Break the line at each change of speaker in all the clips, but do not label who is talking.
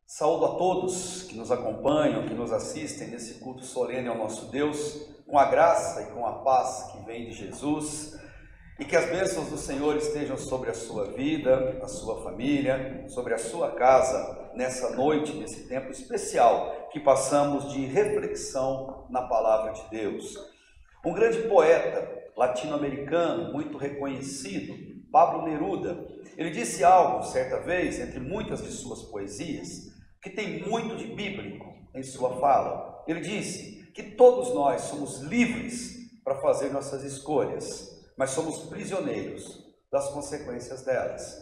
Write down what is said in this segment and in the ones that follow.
Saúdo a todos que nos acompanham, que nos assistem nesse culto solene ao nosso Deus, com a graça e com a paz que vem de Jesus, e que as bênçãos do Senhor estejam sobre a sua vida, a sua família, sobre a sua casa, nessa noite, nesse tempo especial que passamos de reflexão na palavra de Deus. Um grande poeta latino-americano, muito reconhecido, Pablo Neruda, ele disse algo certa vez, entre muitas de suas poesias, que tem muito de bíblico em sua fala. Ele disse que todos nós somos livres para fazer nossas escolhas, mas somos prisioneiros das consequências delas.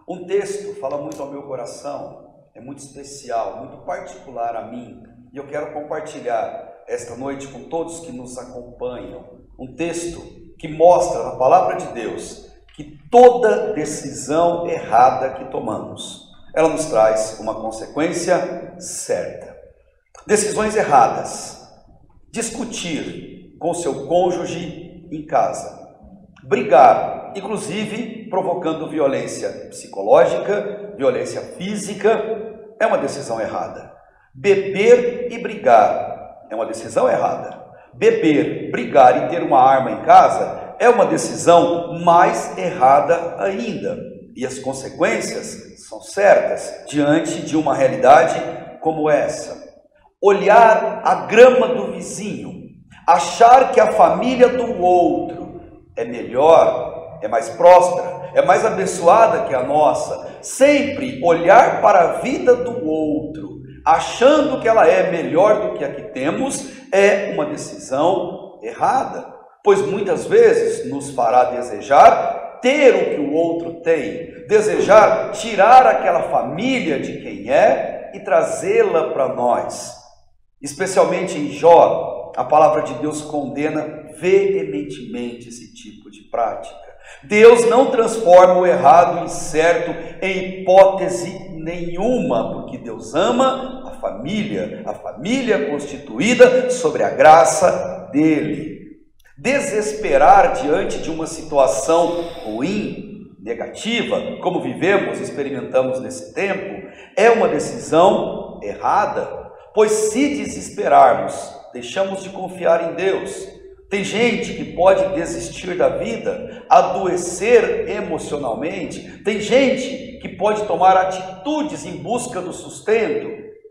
Um texto fala muito ao meu coração, é muito especial, muito particular a mim, e eu quero compartilhar esta noite com todos que nos acompanham. Um texto que mostra na palavra de Deus que toda decisão errada que tomamos, ela nos traz uma consequência certa. Decisões erradas, discutir com seu cônjuge em casa, brigar, inclusive provocando violência psicológica, violência física, é uma decisão errada. Beber e brigar é uma decisão errada. Beber, brigar e ter uma arma em casa é uma decisão mais errada ainda. E as consequências são certas diante de uma realidade como essa. Olhar a grama do vizinho, achar que a família do outro é melhor, é mais próspera, é mais abençoada que a nossa, sempre olhar para a vida do outro, achando que ela é melhor do que a que temos, é uma decisão errada, pois muitas vezes nos fará desejar ter o que o outro tem, desejar tirar aquela família de quem é e trazê-la para nós. Especialmente em Jó, a palavra de Deus condena veementemente esse tipo de prática. Deus não transforma o errado em certo em hipótese nenhuma, porque Deus ama a família constituída sobre a graça dele. Desesperar diante de uma situação ruim, negativa, como vivemos, experimentamos nesse tempo, é uma decisão errada, pois se desesperarmos, deixamos de confiar em Deus. Tem gente que pode desistir da vida, adoecer emocionalmente, tem gente que pode tomar atitudes em busca do sustento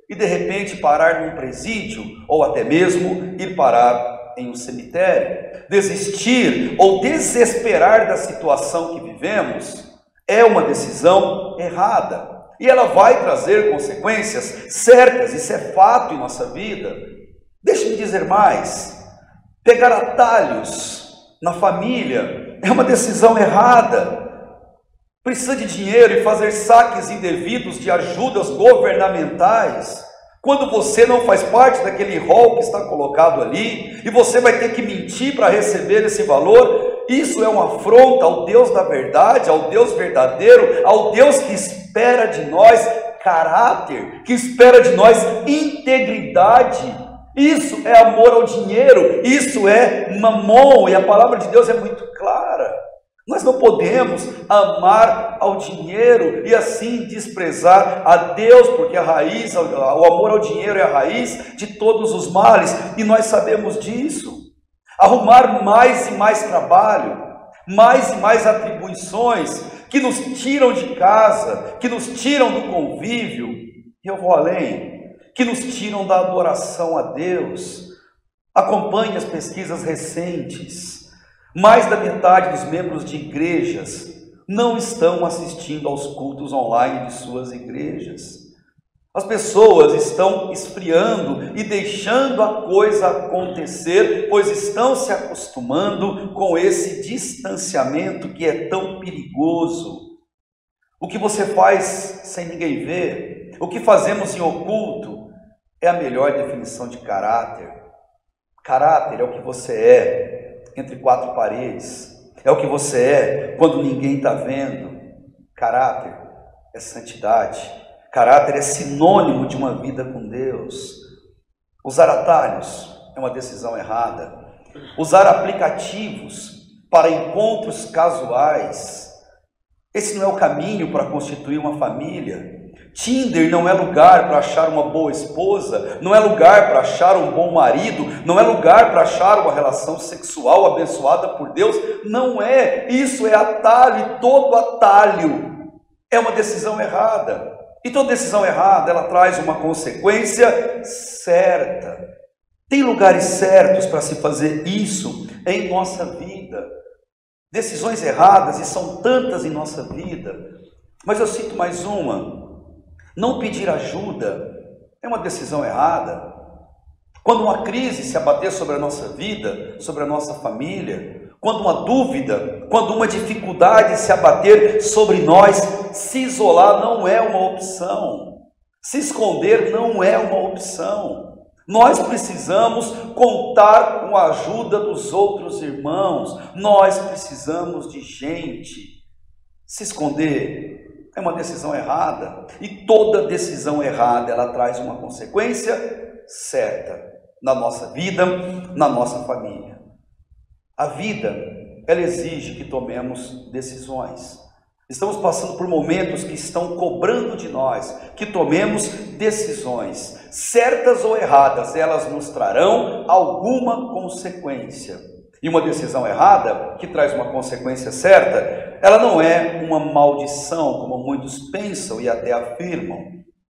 e de repente parar num presídio ou até mesmo ir parar em um cemitério. Desistir ou desesperar da situação que vivemos é uma decisão errada e ela vai trazer consequências certas, isso é fato em nossa vida. Deixe-me dizer mais, pegar atalhos na família é uma decisão errada. Precisa de dinheiro e fazer saques indevidos de ajudas governamentais, quando você não faz parte daquele rol que está colocado ali, e você vai ter que mentir para receber esse valor, isso é uma afronta ao Deus da verdade, ao Deus verdadeiro, ao Deus que espera de nós caráter, que espera de nós integridade. Isso é amor ao dinheiro, isso é mamon, e a palavra de Deus é muito clara. Nós não podemos amar ao dinheiro e assim desprezar a Deus, porque o amor ao dinheiro é a raiz de todos os males, e nós sabemos disso. Arrumar mais e mais trabalho, mais e mais atribuições que nos tiram de casa, que nos tiram do convívio, e eu vou além, que nos tiram da adoração a Deus. Acompanhe as pesquisas recentes. Mais da metade dos membros de igrejas não estão assistindo aos cultos online de suas igrejas. As pessoas estão esfriando e deixando a coisa acontecer, pois estão se acostumando com esse distanciamento que é tão perigoso. O que você faz sem ninguém ver, o que fazemos em oculto, é a melhor definição de caráter. Caráter é o que você é entre quatro paredes, é o que você é quando ninguém está vendo. Caráter é santidade, caráter é sinônimo de uma vida com Deus. Usar atalhos é uma decisão errada. Usar aplicativos para encontros casuais, esse não é o caminho para constituir uma família. Tinder não é lugar para achar uma boa esposa, não é lugar para achar um bom marido, não é lugar para achar uma relação sexual abençoada por Deus. Não é. Isso é atalho, e todo atalho é uma decisão errada. E toda decisão errada, ela traz uma consequência certa. Tem lugares certos para se fazer isso em nossa vida. Decisões erradas, e são tantas em nossa vida. Mas eu cito mais uma. Não pedir ajuda é uma decisão errada. Quando uma crise se abater sobre a nossa vida, sobre a nossa família, quando uma dúvida, quando uma dificuldade se abater sobre nós, se isolar não é uma opção. Se esconder não é uma opção. Nós precisamos contar com a ajuda dos outros irmãos. Nós precisamos de gente. Se esconder é uma decisão errada, e toda decisão errada, ela traz uma consequência certa na nossa vida, na nossa família. A vida, ela exige que tomemos decisões. Estamos passando por momentos que estão cobrando de nós que tomemos decisões, certas ou erradas, elas nos trarão alguma consequência. E uma decisão errada, que traz uma consequência certa, ela não é uma maldição, como muitos pensam e até afirmam.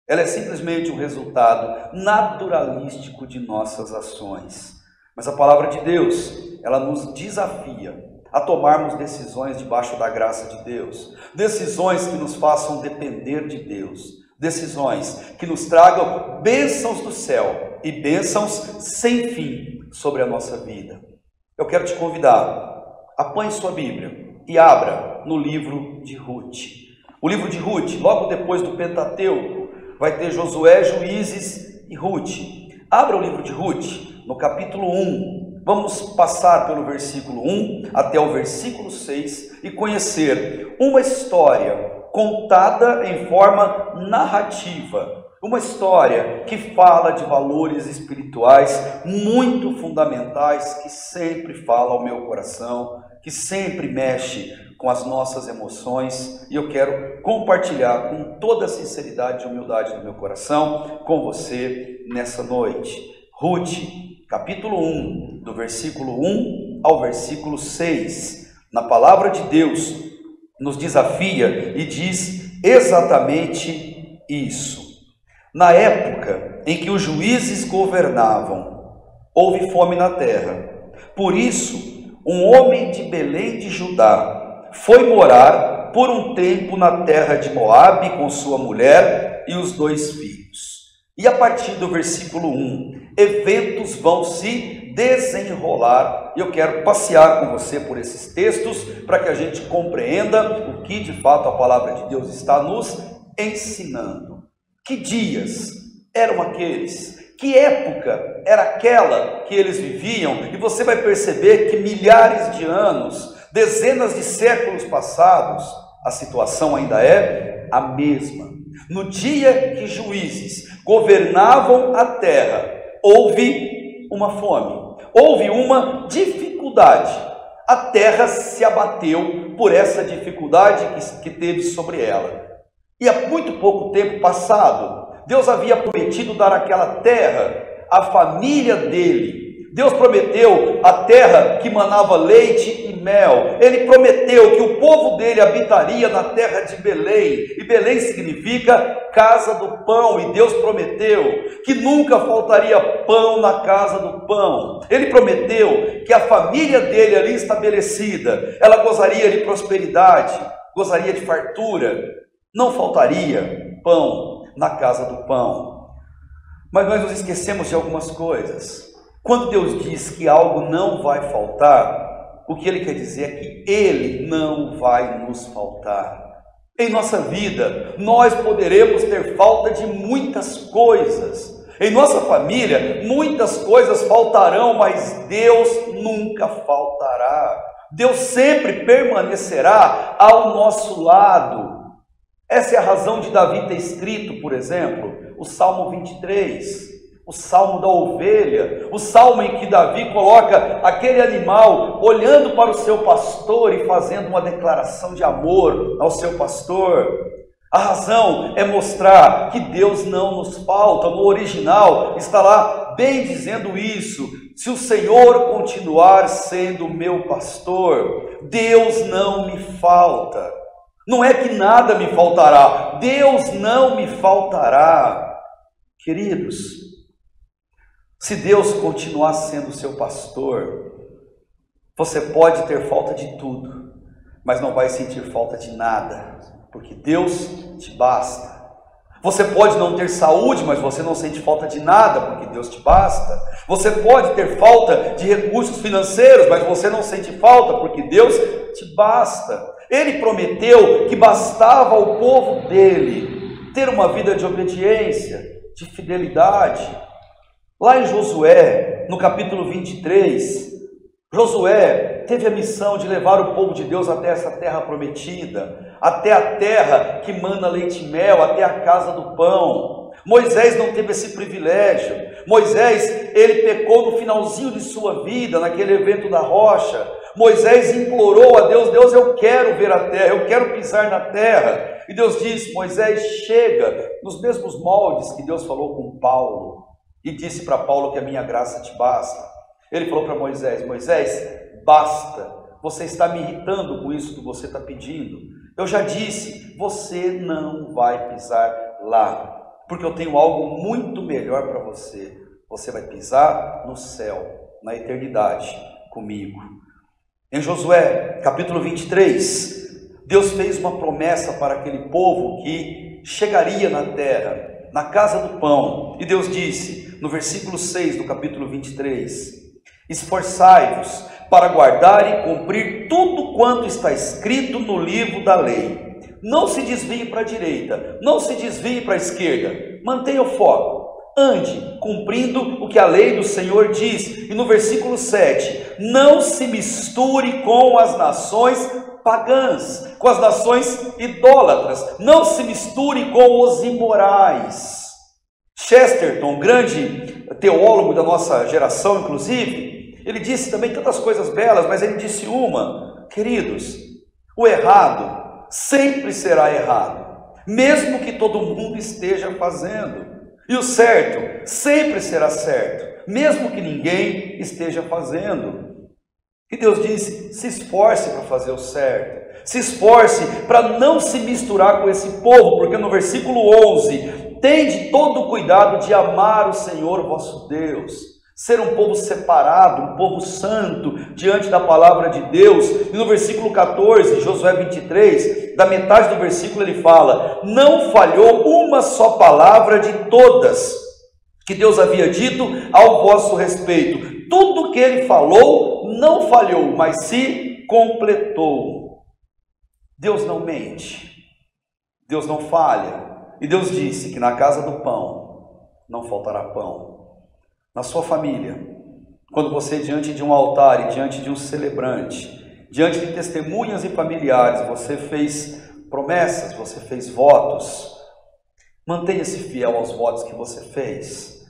Ela é simplesmente um resultado naturalístico de nossas ações. Mas a palavra de Deus, ela nos desafia a tomarmos decisões debaixo da graça de Deus, decisões que nos façam depender de Deus, decisões que nos tragam bênçãos do céu e bênçãos sem fim sobre a nossa vida. Eu quero te convidar, apanhe sua Bíblia e abra no livro de Ruth. O livro de Ruth, logo depois do Pentateuco, vai ter Josué, Juízes e Ruth. Abra o livro de Ruth, no capítulo 1. Vamos passar pelo versículo 1 até o versículo 6 e conhecer uma história contada em forma narrativa. Uma história que fala de valores espirituais muito fundamentais, que sempre fala ao meu coração, que sempre mexe com as nossas emoções, e eu quero compartilhar com toda a sinceridade e humildade do meu coração com você nessa noite. Ruth, capítulo 1, do versículo 1 ao versículo 6. Na palavra de Deus, nos desafia e diz exatamente isso. Na época em que os juízes governavam, houve fome na terra. Por isso, um homem de Belém de Judá foi morar por um tempo na terra de Moabe com sua mulher e os 2 filhos. E a partir do versículo 1, eventos vão se desenrolar. E eu quero passear com você por esses textos para que a gente compreenda o que de fato a palavra de Deus está nos ensinando. Que dias eram aqueles? Que época era aquela que eles viviam? E você vai perceber que milhares de anos, dezenas de séculos passados, a situação ainda é a mesma. No dia que juízes governavam a terra, houve uma fome, houve uma dificuldade. A terra se abateu por essa dificuldade que teve sobre ela. E há muito pouco tempo passado, Deus havia prometido dar aquela terra à família dele. Deus prometeu a terra que manava leite e mel. Ele prometeu que o povo dele habitaria na terra de Belém. E Belém significa casa do pão. E Deus prometeu que nunca faltaria pão na casa do pão. Ele prometeu que a família dele ali estabelecida, ela gozaria de prosperidade, gozaria de fartura. Não faltaria pão na casa do pão. Mas nós nos esquecemos de algumas coisas. Quando Deus diz que algo não vai faltar, o que Ele quer dizer é que Ele não vai nos faltar. Em nossa vida, nós poderemos ter falta de muitas coisas. Em nossa família, muitas coisas faltarão, mas Deus nunca faltará. Deus sempre permanecerá ao nosso lado. Essa é a razão de Davi ter escrito, por exemplo, o Salmo 23, o Salmo da ovelha, o Salmo em que Davi coloca aquele animal olhando para o seu pastor e fazendo uma declaração de amor ao seu pastor. A razão é mostrar que Deus não nos falta. No original está lá bem dizendo isso: se o Senhor continuar sendo meu pastor, Deus não me falta. Não é que nada me faltará, Deus não me faltará. Queridos, se Deus continuar sendo seu pastor, você pode ter falta de tudo, mas não vai sentir falta de nada, porque Deus te basta. Você pode não ter saúde, mas você não sente falta de nada, porque Deus te basta. Você pode ter falta de recursos financeiros, mas você não sente falta, porque Deus te basta. Ele prometeu que bastava ao povo dele ter uma vida de obediência, de fidelidade. Lá em Josué, no capítulo 23, Josué teve a missão de levar o povo de Deus até essa terra prometida, até a terra que mana leite e mel, até a casa do pão. Moisés não teve esse privilégio. Moisés, ele pecou no finalzinho de sua vida, naquele evento da rocha. Moisés implorou a Deus: Deus, eu quero ver a terra, eu quero pisar na terra. E Deus disse: Moisés, chega, nos mesmos moldes que Deus falou com Paulo, e disse para Paulo que a minha graça te basta. Ele falou para Moisés: Moisés, basta, você está me irritando com isso que você está pedindo. Eu já disse, você não vai pisar lá, porque eu tenho algo muito melhor para você. Você vai pisar no céu, na eternidade, comigo. Em Josué, capítulo 23, Deus fez uma promessa para aquele povo que chegaria na terra, na casa do pão. E Deus disse, no versículo 6 do capítulo 23, esforçai-vos para guardar e cumprir tudo quanto está escrito no livro da lei. Não se desvie para a direita, não se desvie para a esquerda, mantenha o foco. Ande cumprindo o que a lei do Senhor diz. E no versículo 7, não se misture com as nações pagãs, com as nações idólatras, não se misture com os imorais. Chesterton, grande teólogo da nossa geração, inclusive, ele disse também tantas coisas belas, mas ele disse uma: queridos, o errado sempre será errado, mesmo que todo mundo esteja fazendo. E o certo sempre será certo, mesmo que ninguém esteja fazendo. E Deus disse: se esforce para fazer o certo, se esforce para não se misturar com esse povo, porque no versículo 11, tende todo o cuidado de amar o Senhor vosso Deus, ser um povo separado, um povo santo, diante da palavra de Deus. E no versículo 14, Josué 23, da metade do versículo ele fala: não falhou uma só palavra de todas que Deus havia dito ao vosso respeito. Tudo que ele falou não falhou, mas se completou. Deus não mente, Deus não falha. E Deus disse que na casa do pão não faltará pão. Na sua família, quando você diante de um altar e diante de um celebrante, diante de testemunhas e familiares, você fez promessas, você fez votos, mantenha-se fiel aos votos que você fez,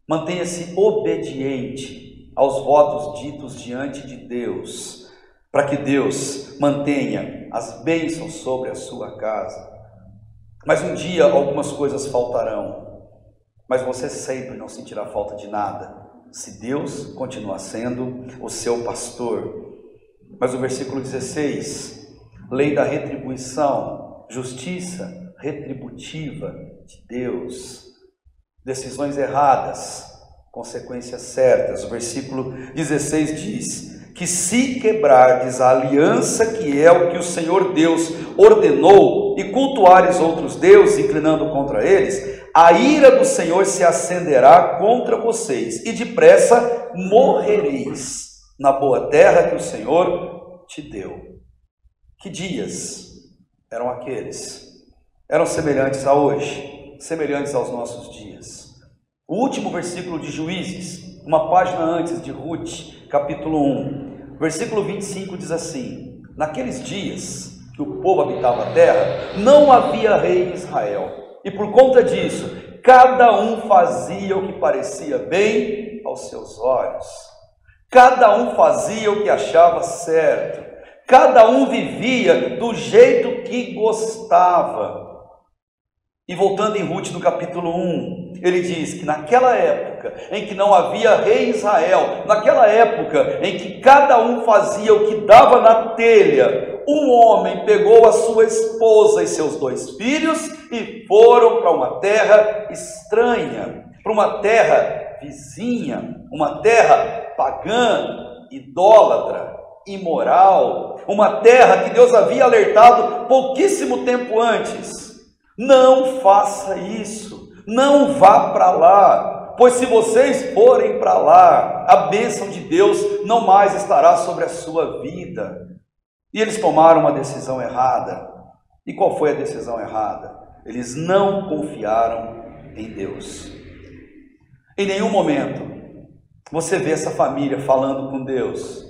mantenha-se obediente aos votos ditos diante de Deus, para que Deus mantenha as bênçãos sobre a sua casa. Mas um dia algumas coisas faltarão, mas você sempre não sentirá falta de nada, se Deus continuar sendo o seu pastor. Mas o versículo 16, lei da retribuição, justiça retributiva de Deus, decisões erradas, consequências certas. O versículo 16 diz que se quebrardes a aliança que é o que o Senhor Deus ordenou e cultuares outros deuses, inclinando contra eles, a ira do Senhor se acenderá contra vocês e depressa morrereis na boa terra que o Senhor te deu. Que dias eram aqueles? Eram semelhantes a hoje, semelhantes aos nossos dias. O último versículo de Juízes, uma página antes de Ruth, capítulo 1, versículo 25 diz assim: naqueles dias que o povo habitava a terra, não havia rei em Israel, e por conta disso, cada um fazia o que parecia bem aos seus olhos, cada um fazia o que achava certo, cada um vivia do jeito que gostava. E voltando em Rute, no capítulo 1, ele diz que naquela época em que não havia rei em Israel, naquela época em que cada um fazia o que dava na telha, um homem pegou a sua esposa e seus 2 filhos e foram para uma terra estranha, para uma terra vizinha, uma terra pagã, idólatra, imoral, uma terra que Deus havia alertado pouquíssimo tempo antes. Não faça isso, não vá para lá, pois se vocês forem para lá, a bênção de Deus não mais estará sobre a sua vida. E eles tomaram uma decisão errada. E qual foi a decisão errada? Eles não confiaram em Deus. Em nenhum momento você vê essa família falando com Deus,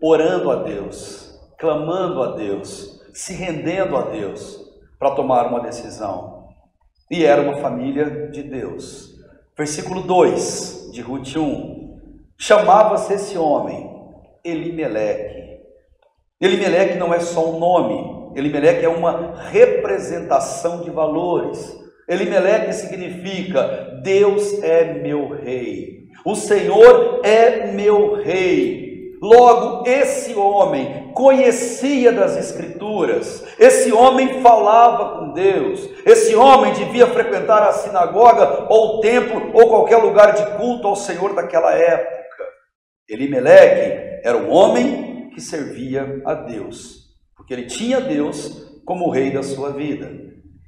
orando a Deus, clamando a Deus, se rendendo a Deus para tomar uma decisão. E era uma família de Deus. Versículo 2 de Rute 1. Chamava-se esse homem Elimeleque. Elimeleque não é só um nome, Elimeleque é uma representação de valores. Elimeleque significa: Deus é meu rei, o Senhor é meu rei. Logo, esse homem conhecia das Escrituras, esse homem falava com Deus, esse homem devia frequentar a sinagoga, ou o templo, ou qualquer lugar de culto ao Senhor daquela época. Elimeleque era um homem que servia a Deus, porque ele tinha Deus como o rei da sua vida.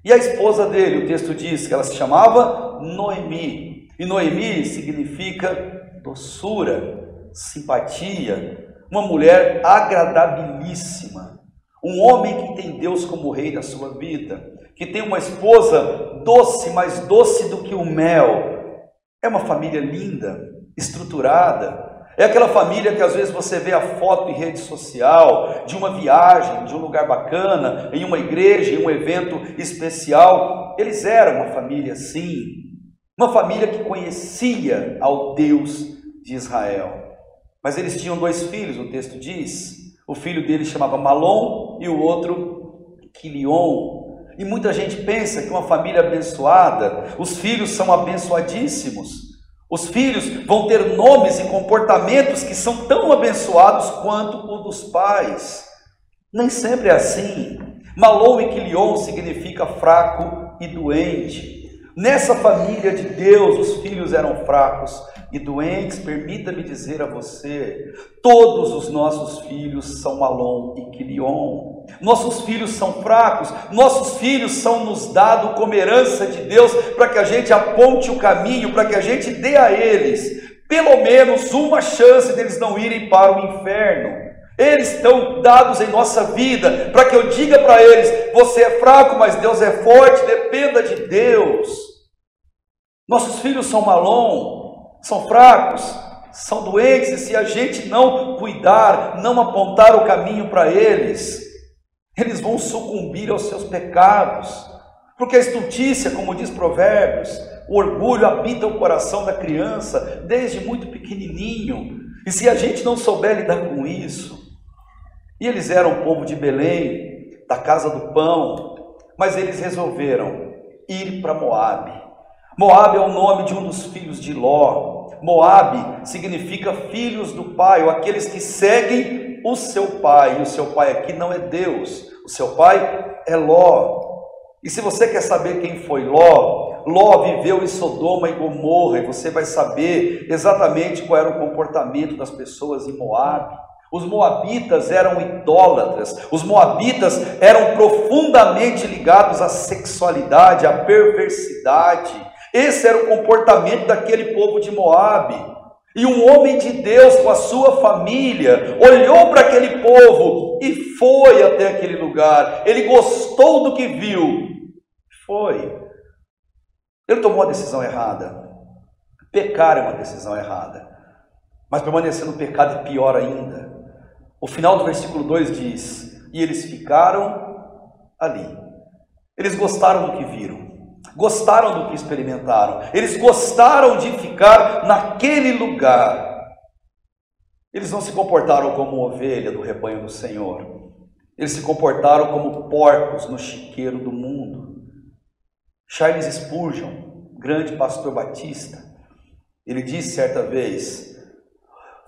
E a esposa dele, o texto diz que ela se chamava Noemi, e Noemi significa doçura, simpatia, uma mulher agradabilíssima, um homem que tem Deus como rei da sua vida, que tem uma esposa doce, mais doce do que o mel. É uma família linda, estruturada. É aquela família que às vezes você vê a foto em rede social, de uma viagem, de um lugar bacana, em uma igreja, em um evento especial. Eles eram uma família assim, uma família que conhecia ao Deus de Israel. Mas eles tinham 2 filhos, o texto diz. O filho dele chamava Malom e o outro Quilion. E muita gente pensa que uma família abençoada, os filhos são abençoadíssimos. Os filhos vão ter nomes e comportamentos que são tão abençoados quanto o dos pais. Nem sempre é assim. Malom e Quilion significa fraco e doente. Nessa família de Deus, os filhos eram fracos e doentes. Permita-me dizer a você, todos os nossos filhos são Malom e Quilion. Nossos filhos são fracos, nossos filhos são nos dados como herança de Deus, para que a gente aponte o caminho, para que a gente dê a eles pelo menos uma chance deles não irem para o inferno. Eles estão dados em nossa vida, para que eu diga para eles: você é fraco, mas Deus é forte, dependa de Deus. Nossos filhos são Malom, são fracos, são doentes, e se a gente não cuidar, não apontar o caminho para eles, eles vão sucumbir aos seus pecados, porque a estultícia, como diz Provérbios, o orgulho habita o coração da criança desde muito pequenininho, e se a gente não souber lidar com isso. E eles eram o povo de Belém, da casa do pão, mas eles resolveram ir para Moabe. Moabe é o nome de um dos filhos de Ló. Moabe significa filhos do pai, ou aqueles que seguem o seu pai. E o seu pai aqui não é Deus, o seu pai é Ló. E se você quer saber quem foi Ló, Ló viveu em Sodoma e Gomorra, e você vai saber exatamente qual era o comportamento das pessoas em Moabe. Os moabitas eram idólatras, os moabitas eram profundamente ligados à sexualidade, à perversidade. Esse era o comportamento daquele povo de Moabe. E um homem de Deus com a sua família olhou para aquele povo e foi até aquele lugar. Ele gostou do que viu. Foi. Ele tomou uma decisão errada. Pecar é uma decisão errada. Mas permanecer no pecado é pior ainda. O final do versículo 2 diz: e eles ficaram ali. Eles gostaram do que viram, gostaram do que experimentaram, eles gostaram de ficar naquele lugar. Eles não se comportaram como ovelha do rebanho do Senhor, eles se comportaram como porcos no chiqueiro do mundo. Charles Spurgeon, grande pastor batista, ele disse certa vez: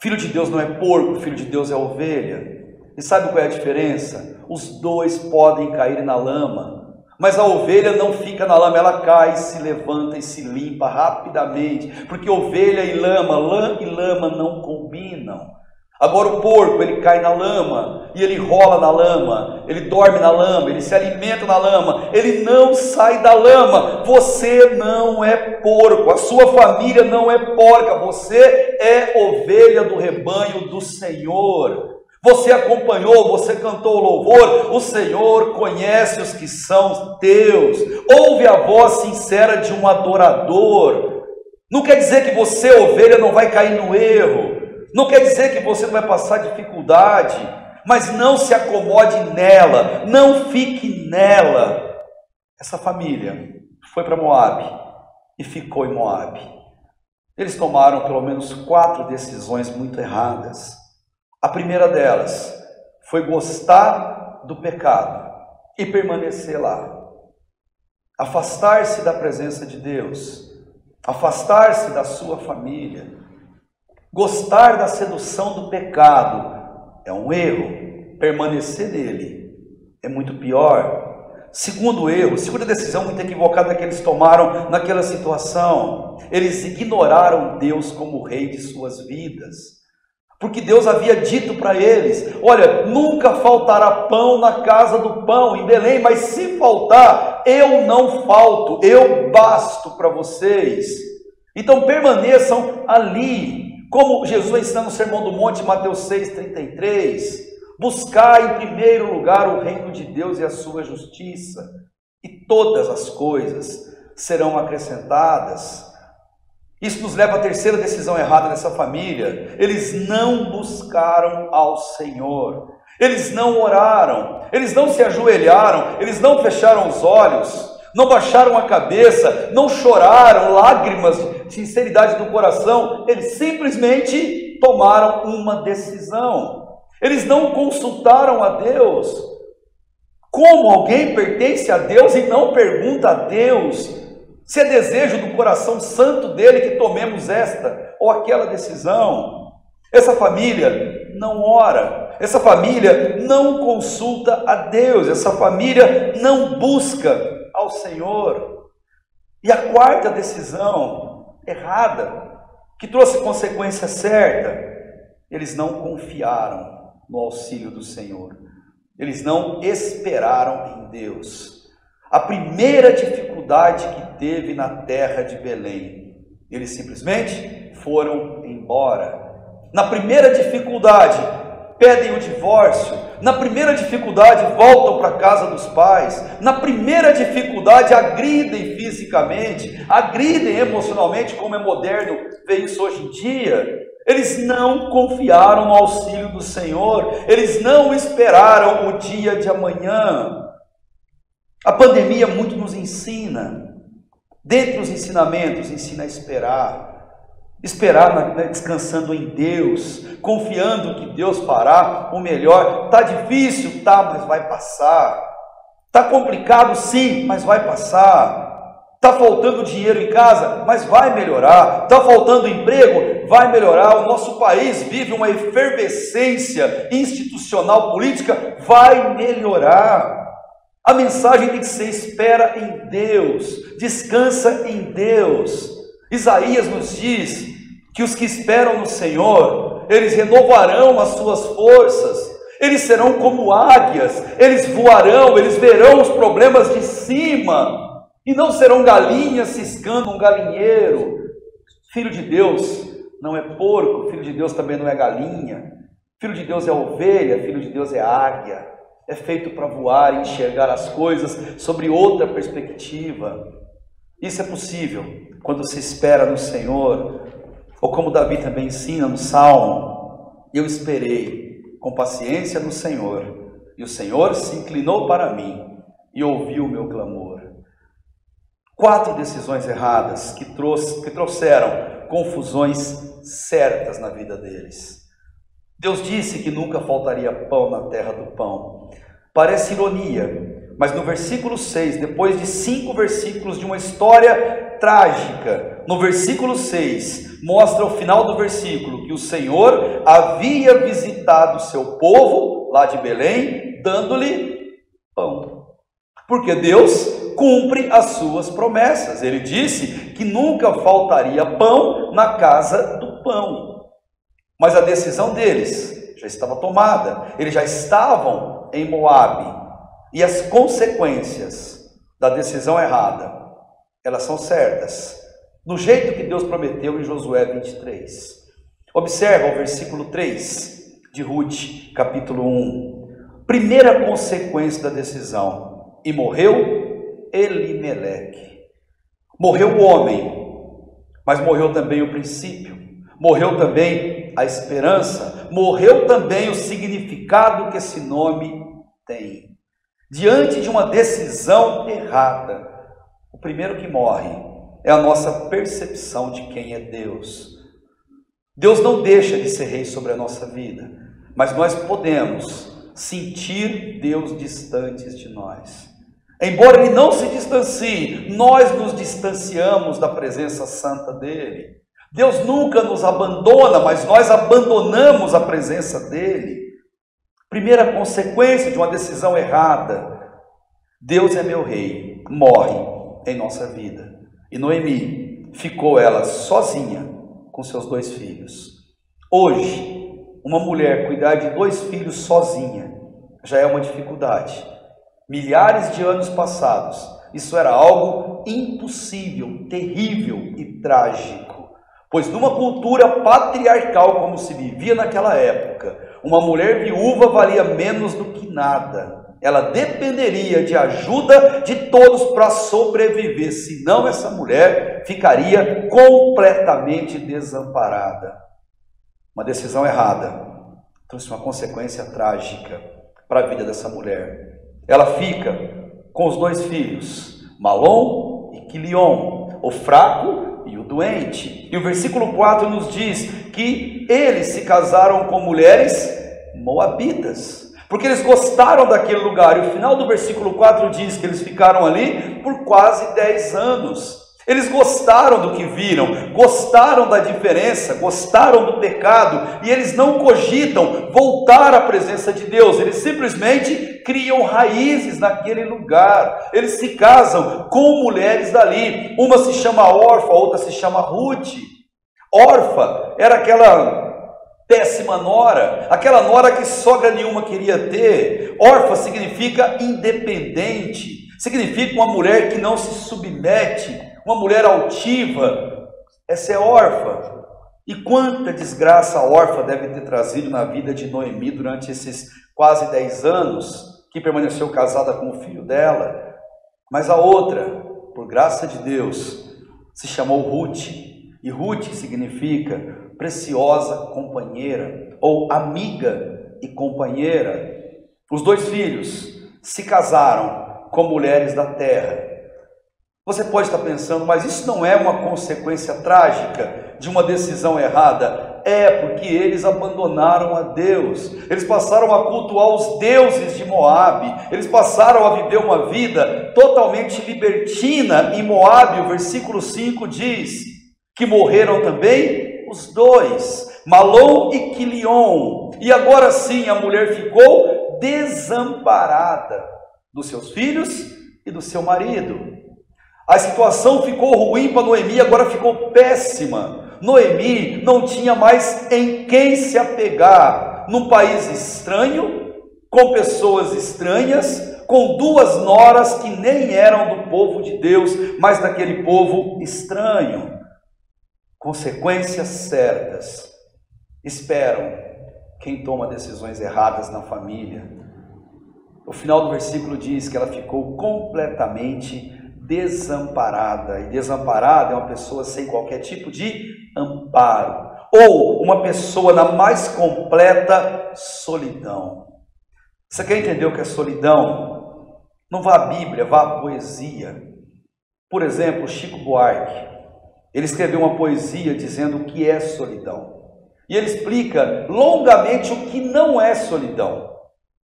filho de Deus não é porco, filho de Deus é ovelha. E sabe qual é a diferença? Os dois podem cair na lama, mas a ovelha não fica na lama, ela cai, se levanta e se limpa rapidamente, porque ovelha e lã e lama não combinam. Agora o porco, ele cai na lama, e ele rola na lama, ele dorme na lama, ele se alimenta na lama, ele não sai da lama. Você não é porco, a sua família não é porca, você é ovelha do rebanho do Senhor. Você acompanhou, você cantou o louvor, o Senhor conhece os que são teus, ouve a voz sincera de um adorador. Não quer dizer que você, ovelha, não vai cair no erro, não quer dizer que você não vai passar dificuldade, mas não se acomode nela, não fique nela. Essa família foi para Moabe e ficou em Moabe. Eles tomaram pelo menos 4 decisões muito erradas. A primeira delas foi gostar do pecado e permanecer lá. Afastar-se da presença de Deus, afastar-se da sua família. Gostar da sedução do pecado é um erro, permanecer nele é muito pior. Segundo erro, segunda decisão muito equivocada que eles tomaram naquela situação, eles ignoraram Deus como rei de suas vidas. Porque Deus havia dito para eles: olha, nunca faltará pão na casa do pão em Belém, mas se faltar, eu não falto, eu basto para vocês. Então permaneçam ali, como Jesus ensina no Sermão do Monte, Mateus 6,33, buscar em primeiro lugar o reino de Deus e a sua justiça, e todas as coisas serão acrescentadas. Isso nos leva à terceira decisão errada dessa família. Eles não buscaram ao Senhor, eles não oraram, eles não se ajoelharam, eles não fecharam os olhos, não baixaram a cabeça, não choraram lágrimas de sinceridade do coração. Eles simplesmente tomaram uma decisão. Eles não consultaram a Deus. Como alguém pertence a Deus e não pergunta a Deus se é desejo do coração santo dele que tomemos esta ou aquela decisão? Essa família não ora, essa família não consulta a Deus, essa família não busca ao Senhor. E a quarta decisão errada, que trouxe consequência certa, eles não confiaram no auxílio do Senhor, eles não esperaram em Deus. A primeira dificuldade que teve na terra de Belém, eles simplesmente foram embora. Na primeira dificuldade, pedem o divórcio. Na primeira dificuldade, voltam para a casa dos pais. Na primeira dificuldade, agridem fisicamente, agridem emocionalmente, como é moderno ver isso hoje em dia. Eles não confiaram no auxílio do Senhor, eles não esperaram o dia de amanhã. A pandemia muito nos ensina. Dentre os ensinamentos, ensina a esperar descansando em Deus, confiando que Deus fará o melhor. Está difícil? Tá, mas vai passar. Está complicado? Sim, mas vai passar. Está faltando dinheiro em casa? Mas vai melhorar. Está faltando emprego? Vai melhorar. O nosso país vive uma efervescência institucional, política? Vai melhorar. A mensagem tem que ser: espera em Deus, descansa em Deus. Isaías nos diz que os que esperam no Senhor, eles renovarão as suas forças, eles serão como águias, eles voarão, eles verão os problemas de cima, e não serão galinhas ciscando um galinheiro. Filho de Deus não é porco, filho de Deus também não é galinha, filho de Deus é ovelha, filho de Deus é águia. É feito para voar e enxergar as coisas sobre outra perspectiva. Isso é possível quando se espera no Senhor, ou como Davi também ensina no Salmo: eu esperei com paciência no Senhor, e o Senhor se inclinou para mim e ouviu o meu clamor. 4 decisões erradas que trouxeram confusões certas na vida deles. Deus disse que nunca faltaria pão na terra do pão. Parece ironia, Mas no versículo 6, depois de 5 versículos de uma história trágica, no versículo 6, mostra o final do versículo, que o Senhor havia visitado o seu povo, lá de Belém, dando-lhe pão. Porque Deus cumpre as suas promessas. Ele disse que nunca faltaria pão na casa do pão. Mas a decisão deles já estava tomada. Eles já estavam em Moabe. E as consequências da decisão errada, elas são certas, do jeito que Deus prometeu em Josué 23. Observa o versículo 3 de Ruth, capítulo 1. Primeira consequência da decisão: e morreu Elimeleque. Morreu o homem, mas morreu também o princípio, morreu também a esperança, morreu também o significado que esse nome tem. Diante de uma decisão errada, o primeiro que morre é a nossa percepção de quem é Deus. Deus não deixa de ser rei sobre a nossa vida, mas nós podemos sentir Deus distantes de nós. Embora Ele não se distancie, nós nos distanciamos da presença santa dEle. Deus nunca nos abandona, mas nós abandonamos a presença dEle. Primeira consequência de uma decisão errada: Deus é meu rei, morre em nossa vida. E Noemi ficou ela sozinha com seus 2 filhos. Hoje, uma mulher cuidar de 2 filhos sozinha já é uma dificuldade. Milhares de anos passados, isso era algo impossível, terrível e trágico. Pois numa cultura patriarcal como se vivia naquela época, uma mulher viúva valia menos do que nada. Ela dependeria de ajuda de todos para sobreviver, senão essa mulher ficaria completamente desamparada. Uma decisão errada trouxe uma consequência trágica para a vida dessa mulher. Ela fica com os 2 filhos, Malom e Quilion, o fraco e o doente. E o versículo 4 nos diz que eles se casaram com mulheres moabitas, porque eles gostaram daquele lugar. E o final do versículo 4 diz que eles ficaram ali por quase 10 anos. Eles gostaram do que viram, gostaram da diferença, gostaram do pecado, e eles não cogitam voltar à presença de Deus. Eles simplesmente criam raízes naquele lugar. Eles se casam com mulheres dali. Uma se chama Orfa, outra se chama Ruth. Orfa era aquela péssima nora, aquela nora que sogra nenhuma queria ter. Orfa significa independente, significa uma mulher que não se submete, uma mulher altiva. Essa é Orfa. E quanta desgraça a Orfa deve ter trazido na vida de Noemi durante esses quase 10 anos que permaneceu casada com o filho dela. Mas a outra, por graça de Deus, se chamou Ruth. E Ruth significa preciosa companheira, ou amiga e companheira. Os 2 filhos se casaram com mulheres da terra. Você pode estar pensando, mas isso não é uma consequência trágica de uma decisão errada? É, porque eles abandonaram a Deus. Eles passaram a cultuar os deuses de Moabe. Eles passaram a viver uma vida totalmente libertina em Moabe. O versículo 5 diz que morreram também os 2, Malom e Quilion. E agora sim a mulher ficou desamparada dos seus filhos e do seu marido. A situação ficou ruim para Noemi, agora ficou péssima. Noemi não tinha mais em quem se apegar, num país estranho, com pessoas estranhas, com 2 noras que nem eram do povo de Deus, mas daquele povo estranho. Consequências certas esperam quem toma decisões erradas na família. O final do versículo diz que ela ficou completamente desamparada. E desamparada é uma pessoa sem qualquer tipo de amparo, ou uma pessoa na mais completa solidão. Você quer entender o que é solidão? Não vá à Bíblia, vá à poesia. Por exemplo, Chico Buarque, ele escreveu uma poesia dizendo o que é solidão. E ele explica longamente o que não é solidão.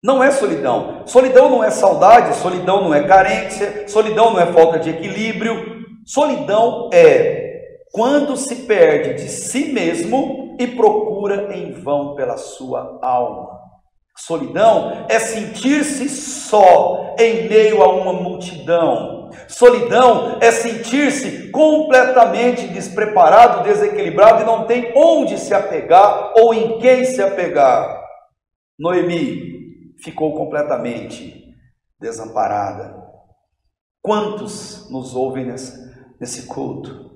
Não é solidão. Solidão não é saudade, solidão não é carência, solidão não é falta de equilíbrio. Solidão é quando se perde de si mesmo e procura em vão pela sua alma. Solidão é sentir-se só em meio a uma multidão. Solidão é sentir-se completamente despreparado, desequilibrado e não tem onde se apegar ou em quem se apegar. Noemi ficou completamente desamparada. Quantos nos ouvem nesse culto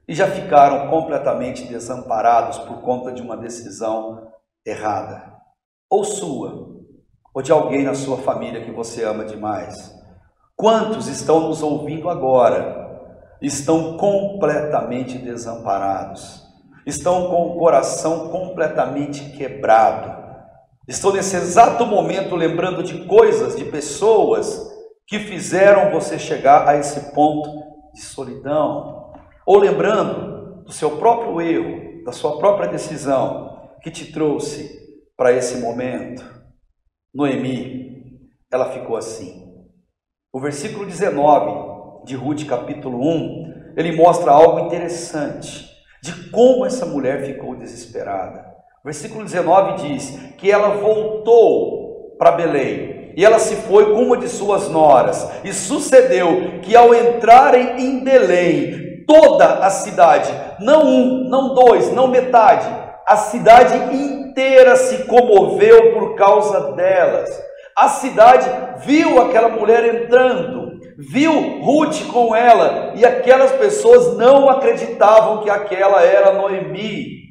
e já ficaram completamente desamparados por conta de uma decisão errada? Ou sua, ou de alguém na sua família que você ama demais? Quantos estão nos ouvindo agora, estão completamente desamparados, estão com o coração completamente quebrado, estão nesse exato momento lembrando de coisas, de pessoas que fizeram você chegar a esse ponto de solidão, ou lembrando do seu próprio erro, da sua própria decisão que te trouxe para esse momento? Noemi, ela ficou assim. O versículo 19 de Ruth, capítulo 1, ele mostra algo interessante de como essa mulher ficou desesperada. O versículo 19 diz que ela voltou para Belém e ela se foi com uma de suas noras, e sucedeu que ao entrarem em Belém, toda a cidade, não um, não dois, não metade, a cidade inteira se comoveu por causa delas. A cidade viu aquela mulher entrando, viu Ruth com ela, e aquelas pessoas não acreditavam que aquela era Noemi.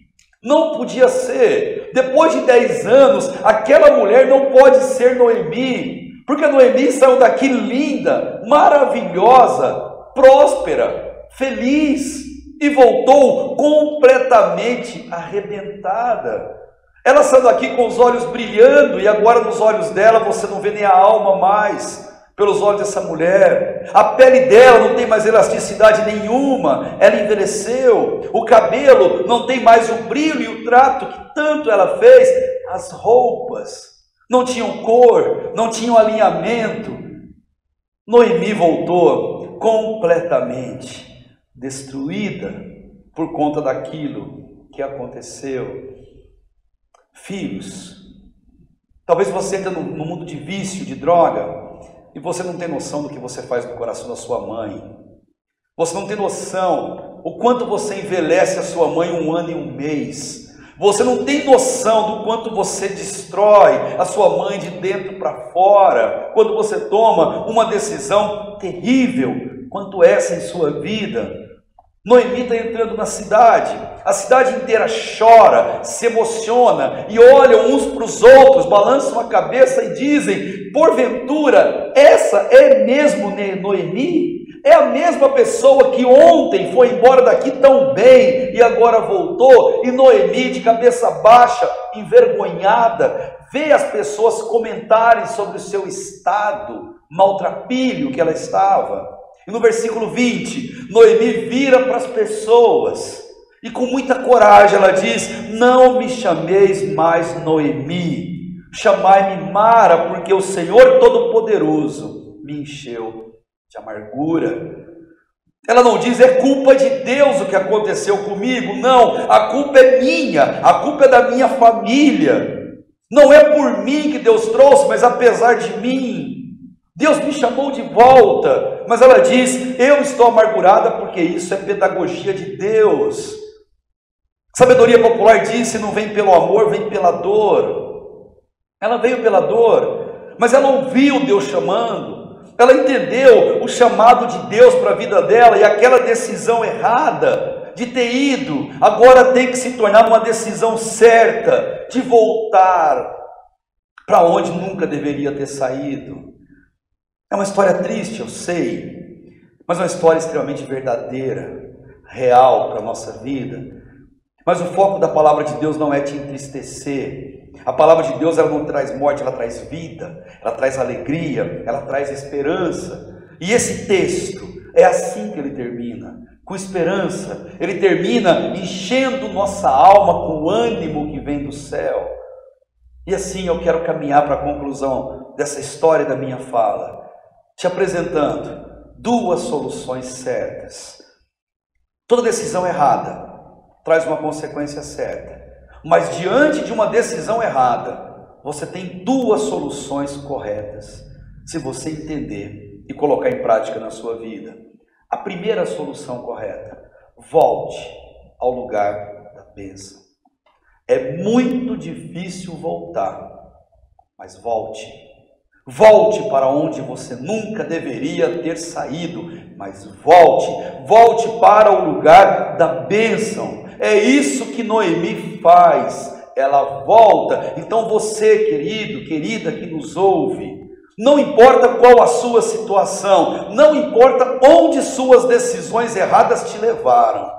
Não podia ser. Depois de 10 anos, aquela mulher não pode ser Noemi, porque Noemi saiu daqui linda, maravilhosa, próspera, feliz, e voltou completamente arrebentada. Ela saiu daqui com os olhos brilhando, e agora nos olhos dela você não vê nem a alma mais, pelos olhos dessa mulher. A pele dela não tem mais elasticidade nenhuma, ela envelheceu. O cabelo não tem mais o brilho e o trato que tanto ela fez. As roupas não tinham cor, não tinham alinhamento. Noemi voltou completamente destruída por conta daquilo que aconteceu. Filhos, talvez você entre no mundo de vício, de droga, e você não tem noção do que você faz no coração da sua mãe. Você não tem noção o quanto você envelhece a sua mãe 1 ano e 1 mês. Você não tem noção do quanto você destrói a sua mãe de dentro para fora, quando você toma uma decisão terrível quanto essa em sua vida. Noemi está entrando na cidade, a cidade inteira chora, se emociona e olham uns para os outros, balançam a cabeça e dizem: porventura, essa é mesmo Noemi? É a mesma pessoa que ontem foi embora daqui tão bem e agora voltou? E Noemi, de cabeça baixa, envergonhada, vê as pessoas comentarem sobre o seu estado maltrapilho que ela estava. E no versículo 20, Noemi vira para as pessoas e com muita coragem ela diz: não me chameis mais Noemi, chamai-me Mara, porque o Senhor Todo-Poderoso me encheu de amargura. Ela não diz: é culpa de Deus o que aconteceu comigo. Não, a culpa é minha, a culpa é da minha família. Não é por mim que Deus trouxe, mas apesar de mim. Deus me chamou de volta, mas ela diz: eu estou amargurada porque isso é pedagogia de Deus. Sabedoria popular diz: se não vem pelo amor, vem pela dor. Ela veio pela dor, mas ela ouviu Deus chamando, ela entendeu o chamado de Deus para a vida dela, e aquela decisão errada de ter ido, agora tem que se tornar uma decisão certa, de voltar para onde nunca deveria ter saído. É uma história triste, eu sei, mas é uma história extremamente verdadeira, real para a nossa vida. Mas o foco da palavra de Deus não é te entristecer. A palavra de Deus, ela não traz morte, ela traz vida, ela traz alegria, ela traz esperança. E esse texto é assim que ele termina, com esperança. Ele termina enchendo nossa alma com o ânimo que vem do céu. E assim eu quero caminhar para a conclusão dessa história da minha fala, te apresentando duas soluções certas. Toda decisão errada traz uma consequência certa, mas diante de uma decisão errada, você tem duas soluções corretas, se você entender e colocar em prática na sua vida. A primeira solução correta: volte ao lugar da bênção. É muito difícil voltar, mas volte. Volte para onde você nunca deveria ter saído, mas volte para o lugar da bênção. É isso que Noemi faz, ela volta. Então você, querido, querida que nos ouve, não importa qual a sua situação, não importa onde suas decisões erradas te levaram,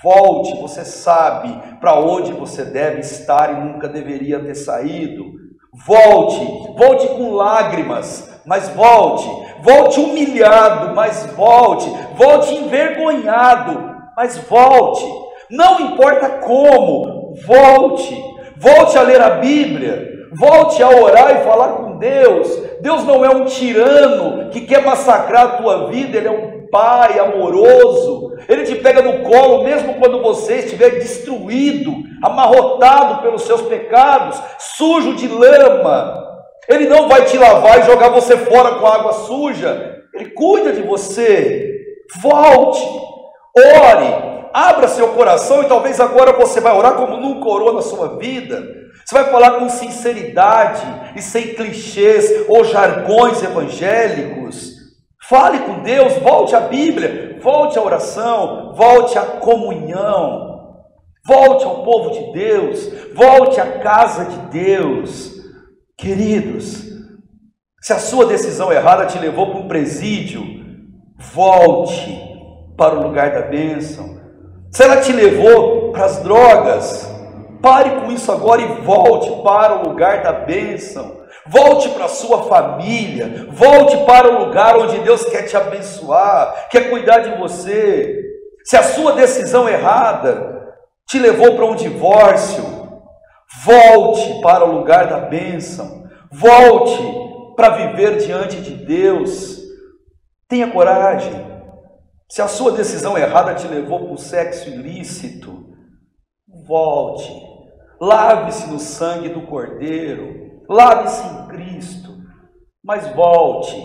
volte. Você sabe para onde você deve estar e nunca deveria ter saído. Volte com lágrimas, mas volte humilhado, mas volte envergonhado, mas volte. Não importa como, volte a ler a Bíblia, volte a orar e falar com Deus. Deus não é um tirano que quer massacrar a tua vida, Ele é um Pai amoroso. Ele te pega no colo mesmo quando você estiver destruído, amarrotado pelos seus pecados, sujo de lama. Ele não vai te lavar e jogar você fora com água suja. Ele cuida de você. Volte, ore, abra seu coração, e talvez agora você vai orar como nunca orou na sua vida. Você vai falar com sinceridade e sem clichês ou jargões evangélicos. Fale com Deus, volte à Bíblia, volte à oração, volte à comunhão, volte ao povo de Deus, volte à casa de Deus. Queridos, se a sua decisão errada te levou para um presídio, volte para o lugar da bênção. Se ela te levou para as drogas, pare com isso agora e volte para o lugar da bênção. Volte para a sua família, volte para o lugar onde Deus quer te abençoar, quer cuidar de você. Se a sua decisão errada te levou para um divórcio, volte para o lugar da bênção, volte para viver diante de Deus. Tenha coragem. Se a sua decisão errada te levou para o sexo ilícito, volte, lave-se no sangue do Cordeiro, lave-se em Cristo, mas volte.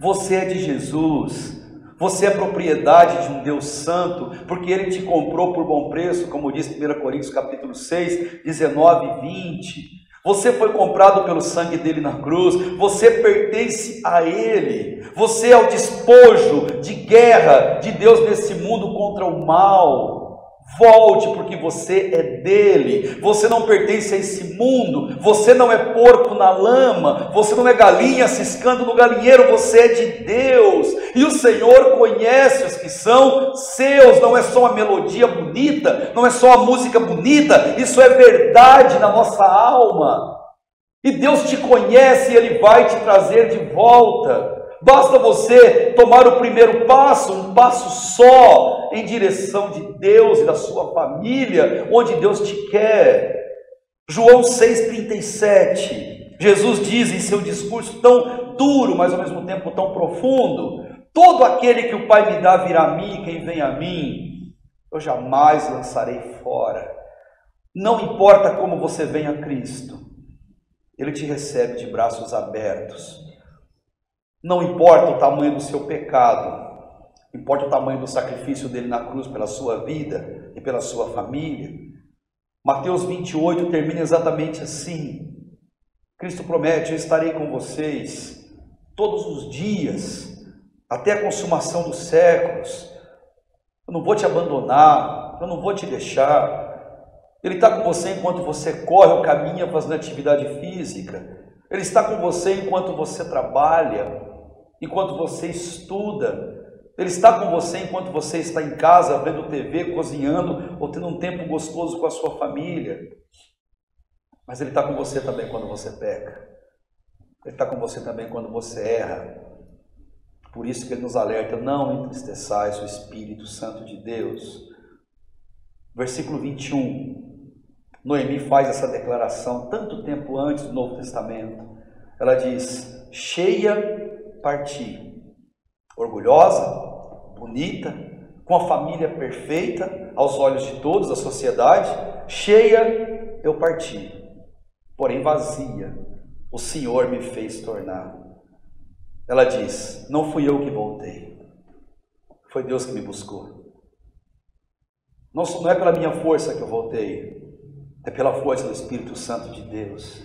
Você é de Jesus, você é propriedade de um Deus santo, porque Ele te comprou por bom preço, como diz 1 Coríntios capítulo 6, 19 e 20. Você foi comprado pelo sangue dele na cruz, você pertence a Ele, você é o despojo de guerra de Deus nesse mundo contra o mal. Volte, porque você é dele, você não pertence a esse mundo, você não é porco na lama, você não é galinha ciscando no galinheiro, você é de Deus, e o Senhor conhece os que são seus. Não é só uma melodia bonita, não é só uma música bonita, isso é verdade na nossa alma, e Deus te conhece e Ele vai te trazer de volta. Basta você tomar o primeiro passo, um passo só, em direção de Deus e da sua família, onde Deus te quer. João 6,37, Jesus diz em seu discurso tão duro, mas ao mesmo tempo tão profundo: todo aquele que o Pai me dá virá a mim, quem vem a mim, eu jamais lançarei fora. Não importa como você vem a Cristo, Ele te recebe de braços abertos. Não importa o tamanho do seu pecado, importa o tamanho do sacrifício dele na cruz pela sua vida e pela sua família. Mateus 28 termina exatamente assim. Cristo promete: eu estarei com vocês todos os dias, até a consumação dos séculos. Eu não vou te abandonar, eu não vou te deixar. Ele está com você enquanto você corre ou caminha fazendo atividade física. Ele está com você enquanto você trabalha, enquanto você estuda. Ele está com você enquanto você está em casa, vendo TV, cozinhando, ou tendo um tempo gostoso com a sua família. Mas Ele está com você também quando você peca. Ele está com você também quando você erra. Por isso que Ele nos alerta: não entristeçais o Espírito Santo de Deus. Versículo 21. Noemi faz essa declaração tanto tempo antes do Novo Testamento. Ela diz: cheia parti, orgulhosa, bonita, com a família perfeita aos olhos de todos, da sociedade, cheia eu parti, porém vazia o Senhor me fez tornar. Ela diz: não fui eu que voltei, foi Deus que me buscou. Não é pela minha força que eu voltei, é pela força do Espírito Santo de Deus.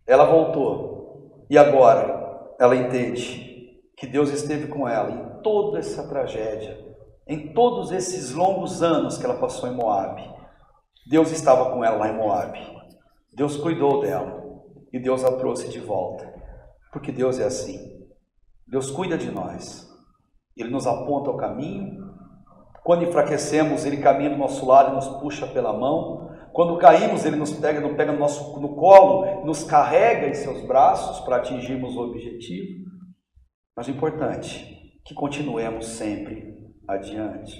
Ela voltou e agora ela entende que Deus esteve com ela em toda essa tragédia, em todos esses longos anos que ela passou em Moabe. Deus estava com ela lá em Moabe. Deus cuidou dela e Deus a trouxe de volta, porque Deus é assim. Deus cuida de nós, Ele nos aponta o caminho. Quando enfraquecemos, Ele caminha do nosso lado e nos puxa pela mão. Quando caímos, Ele nos pega no colo, nos carrega em seus braços para atingirmos o objetivo. Mas o importante é que continuemos sempre adiante.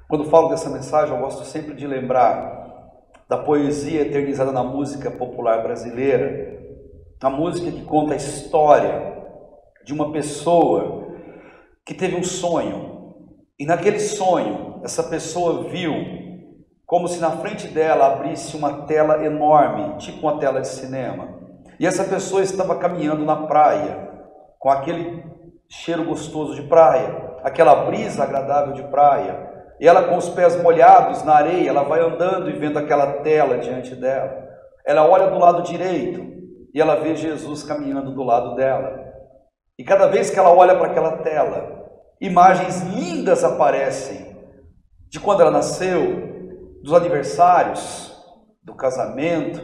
Quando falo dessa mensagem, eu gosto sempre de lembrar da poesia eternizada na música popular brasileira, a música que conta a história de uma pessoa que teve um sonho. E naquele sonho, essa pessoa viu como se na frente dela abrisse uma tela enorme, tipo uma tela de cinema. E essa pessoa estava caminhando na praia, com aquele cheiro gostoso de praia, aquela brisa agradável de praia. E ela com os pés molhados na areia, ela vai andando e vendo aquela tela diante dela. Ela olha do lado direito e ela vê Jesus caminhando do lado dela. E cada vez que ela olha para aquela tela, imagens lindas aparecem de quando ela nasceu, dos aniversários, do casamento,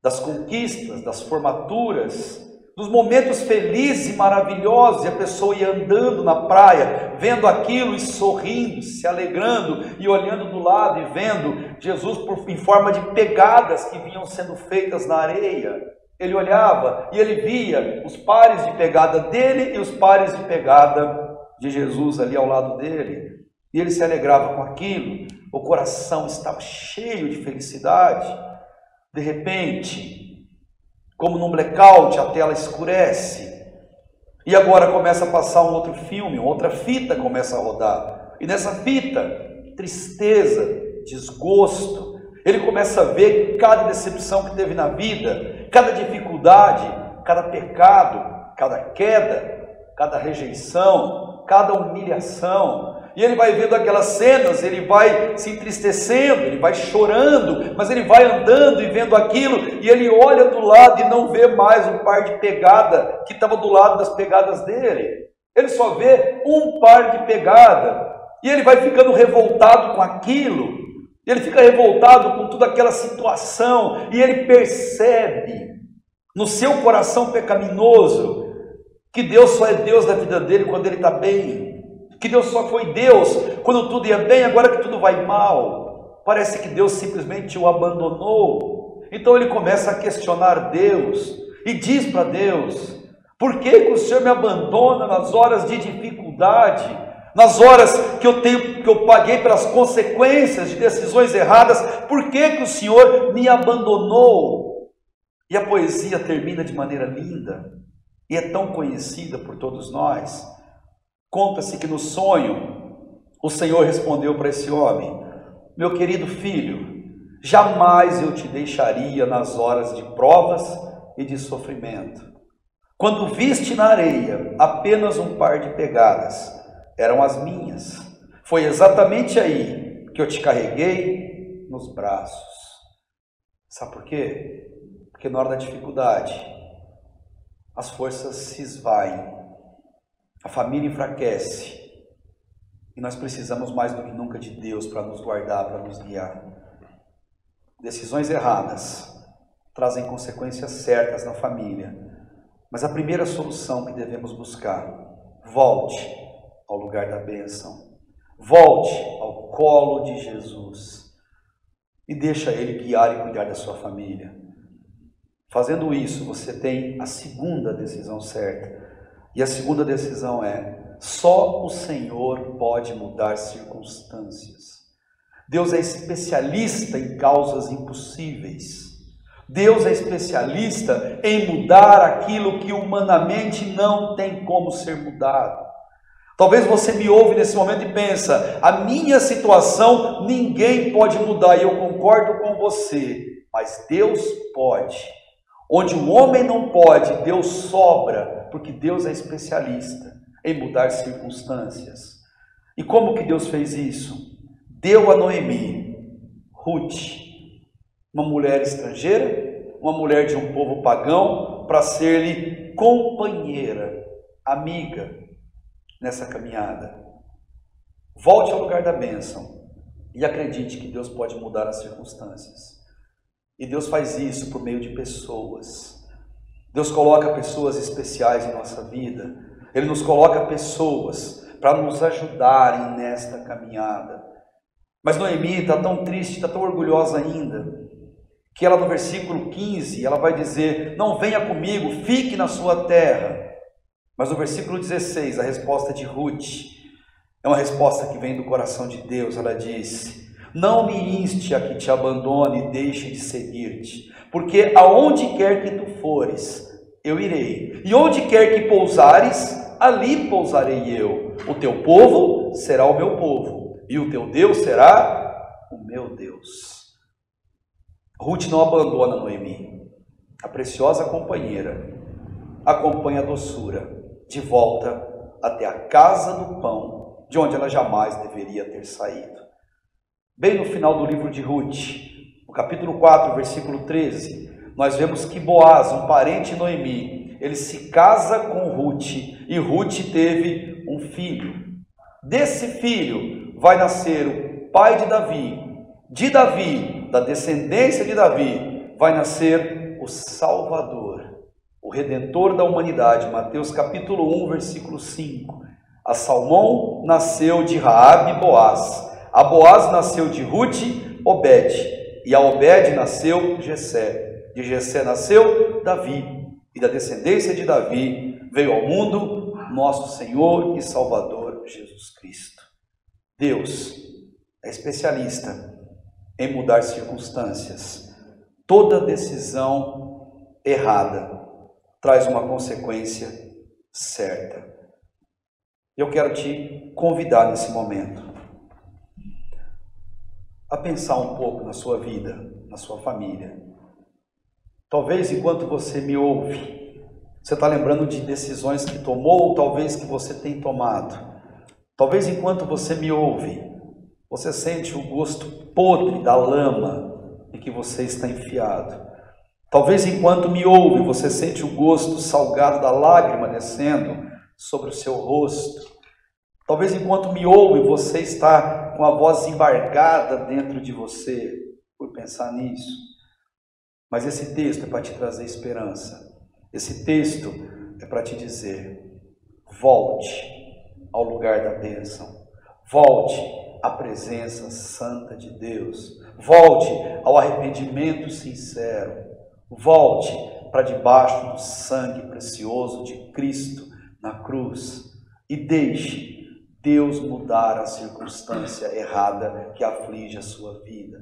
das conquistas, das formaturas, dos momentos felizes e maravilhosos, e a pessoa ia andando na praia, vendo aquilo e sorrindo, se alegrando e olhando do lado e vendo Jesus em forma de pegadas que vinham sendo feitas na areia. Ele olhava e ele via os pares de pegada dele e os pares de pegada de Jesus ali ao lado dele, e ele se alegrava com aquilo, o coração estava cheio de felicidade. De repente, como num blackout, a tela escurece, e agora começa a passar um outro filme, outra fita começa a rodar, e nessa fita, tristeza, desgosto, ele começa a ver cada decepção que teve na vida, cada dificuldade, cada pecado, cada queda, cada rejeição, cada humilhação, e ele vai vendo aquelas cenas, ele vai se entristecendo, ele vai chorando, mas ele vai andando e vendo aquilo, e ele olha do lado e não vê mais um par de pegada que estava do lado das pegadas dele, ele só vê um par de pegada, e ele vai ficando revoltado com aquilo, ele fica revoltado com toda aquela situação, e ele percebe no seu coração pecaminoso que Deus só é Deus da vida dele quando ele está bem, que Deus só foi Deus quando tudo ia bem, agora que tudo vai mal, parece que Deus simplesmente o abandonou. Então ele começa a questionar Deus e diz para Deus: por que o Senhor me abandona nas horas de dificuldade, nas horas que eu paguei pelas consequências de decisões erradas? Por que o Senhor me abandonou? E a poesia termina de maneira linda, e é tão conhecida por todos nós. Conta-se que no sonho, o Senhor respondeu para esse homem: meu querido filho, jamais eu te deixaria nas horas de provas e de sofrimento. Quando viste na areia apenas um par de pegadas, eram as minhas. Foi exatamente aí que eu te carreguei nos braços. Sabe por quê? Porque na hora da dificuldade, as forças se esvaem, a família enfraquece, e nós precisamos mais do que nunca de Deus para nos guardar, para nos guiar. Decisões erradas trazem consequências certas na família, mas a primeira solução que devemos buscar: volte ao lugar da bênção, volte ao colo de Jesus, e deixa Ele guiar e cuidar da sua família. Fazendo isso, você tem a segunda decisão certa. E a segunda decisão é: só o Senhor pode mudar circunstâncias. Deus é especialista em causas impossíveis. Deus é especialista em mudar aquilo que humanamente não tem como ser mudado. Talvez você me ouve nesse momento e pensa, a minha situação ninguém pode mudar, e eu concordo com você, mas Deus pode. Onde o homem não pode, Deus sobra, porque Deus é especialista em mudar circunstâncias. E como que Deus fez isso? Deu a Noemi, Ruth, uma mulher estrangeira, uma mulher de um povo pagão, para ser-lhe companheira, amiga, nessa caminhada. Volte ao lugar da bênção e acredite que Deus pode mudar as circunstâncias. E Deus faz isso por meio de pessoas. Deus coloca pessoas especiais em nossa vida. Ele nos coloca pessoas para nos ajudarem nesta caminhada. Mas Noemi está tão triste, está tão orgulhosa ainda, que ela no versículo 15, ela vai dizer, não venha comigo, fique na sua terra. Mas no versículo 16, a resposta de Ruth, é uma resposta que vem do coração de Deus. Ela diz, não me inste a que te abandone e deixe de seguir-te, porque aonde quer que tu fores, eu irei, e onde quer que pousares, ali pousarei eu. O teu povo será o meu povo, e o teu Deus será o meu Deus. Ruth não abandona Noemi, a preciosa companheira, acompanha a doçura de volta até a casa do pão, de onde ela jamais deveria ter saído. Bem no final do livro de Ruth, no capítulo 4, versículo 13, nós vemos que Boaz, um parente de Noemi, ele se casa com Ruth, e Ruth teve um filho. Desse filho vai nascer o pai de Davi, da descendência de Davi, vai nascer o Salvador, o Redentor da humanidade. Mateus capítulo 1, versículo 5. A Salmão nasceu de Raabe Boaz, a Boaz nasceu de Ruth, Obed, e a Obed nasceu Jessé, de Jessé nasceu Davi, e da descendência de Davi veio ao mundo nosso Senhor e Salvador Jesus Cristo. Deus é especialista em mudar circunstâncias. Toda decisão errada traz uma consequência certa. Eu quero te convidar nesse momento a pensar um pouco na sua vida, na sua família. Talvez enquanto você me ouve, você está lembrando de decisões que tomou, ou talvez que você tem tomado. Talvez enquanto você me ouve, você sente o gosto podre da lama em que você está enfiado. Talvez enquanto me ouve, você sente o gosto salgado da lágrima descendo sobre o seu rosto. Talvez enquanto me ouve, você está com a voz embargada dentro de você por pensar nisso. Mas esse texto é para te trazer esperança. Esse texto é para te dizer, volte ao lugar da bênção. Volte à presença santa de Deus. Volte ao arrependimento sincero. Volte para debaixo do sangue precioso de Cristo na cruz e deixe Deus mudar a circunstância errada que aflige a sua vida.